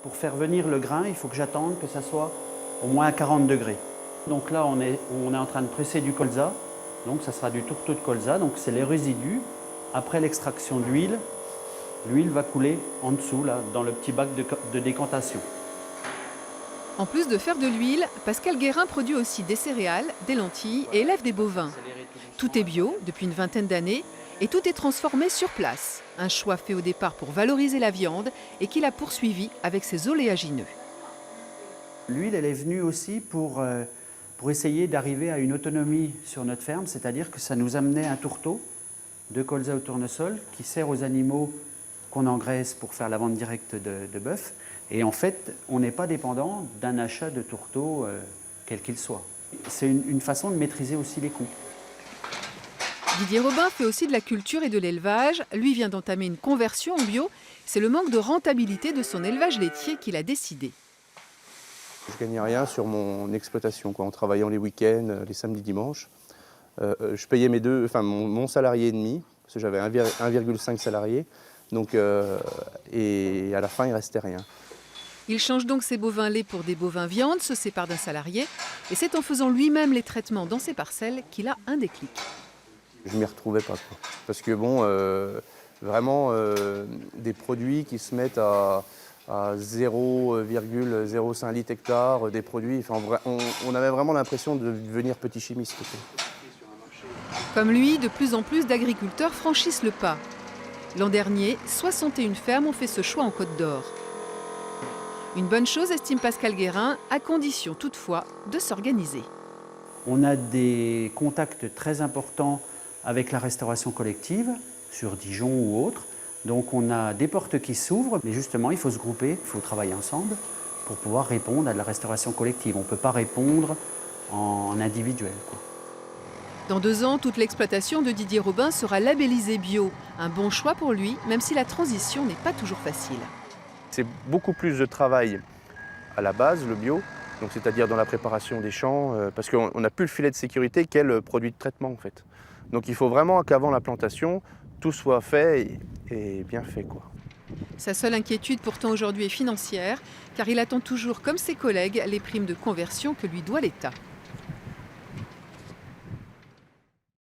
Pour faire venir le grain, il faut que j'attende que ça soit au moins à 40 degrés. Donc là, on est en train de presser du colza. Donc ça sera du tourteau de colza. Donc c'est les résidus. Après l'extraction de l'huile, l'huile va couler en dessous, là, dans le petit bac de décantation. En plus de faire de l'huile, Pascal Guérin produit aussi des céréales, des lentilles et élève des bovins. Tout est bio depuis une vingtaine d'années et tout est transformé sur place. Un choix fait au départ pour valoriser la viande et qu'il a poursuivi avec ses oléagineux. L'huile, elle est venue aussi pour essayer d'arriver à une autonomie sur notre ferme, c'est-à-dire que ça nous amenait un tourteau de colza au tournesol qui sert aux animaux qu'on engraisse pour faire la vente directe de bœuf. Et en fait, on n'est pas dépendant d'un achat de tourteau quel qu'il soit. C'est une façon de maîtriser aussi les coûts. Didier Robin fait aussi de la culture et de l'élevage. Lui vient d'entamer une conversion en bio. C'est le manque de rentabilité de son élevage laitier qu'il a décidé. Je ne gagnais rien sur mon exploitation, en travaillant les week-ends, les samedis, dimanches. Je payais mon salarié et demi, parce que j'avais 1,5 salariés. Donc, et à la fin, il ne restait rien. Il change donc ses bovins laits pour des bovins viande, se sépare d'un salarié. Et c'est en faisant lui-même les traitements dans ses parcelles qu'il a un déclic. Je ne m'y retrouvais pas, quoi. Parce que vraiment, des produits qui se mettent à 0,05 litres hectare, des produits, on avait vraiment l'impression de devenir petit chimiste. Comme lui, de plus en plus d'agriculteurs franchissent le pas. L'an dernier, 61 fermes ont fait ce choix en Côte d'Or. Une bonne chose, estime Pascal Guérin, à condition toutefois de s'organiser. On a des contacts très importants avec la restauration collective, sur Dijon ou autre. Donc on a des portes qui s'ouvrent, mais justement il faut se grouper, il faut travailler ensemble pour pouvoir répondre à de la restauration collective. On ne peut pas répondre en individuel, quoi. Dans 2 ans, toute l'exploitation de Didier Robin sera labellisée bio. Un bon choix pour lui, même si la transition n'est pas toujours facile. C'est beaucoup plus de travail à la base, le bio, donc c'est-à-dire dans la préparation des champs, parce qu'on n'a plus le filet de sécurité qu'est le produit de traitement en fait. Donc il faut vraiment qu'avant la plantation, tout soit fait et bien fait, quoi. Sa seule inquiétude pourtant aujourd'hui est financière, car il attend toujours, comme ses collègues, les primes de conversion que lui doit l'État.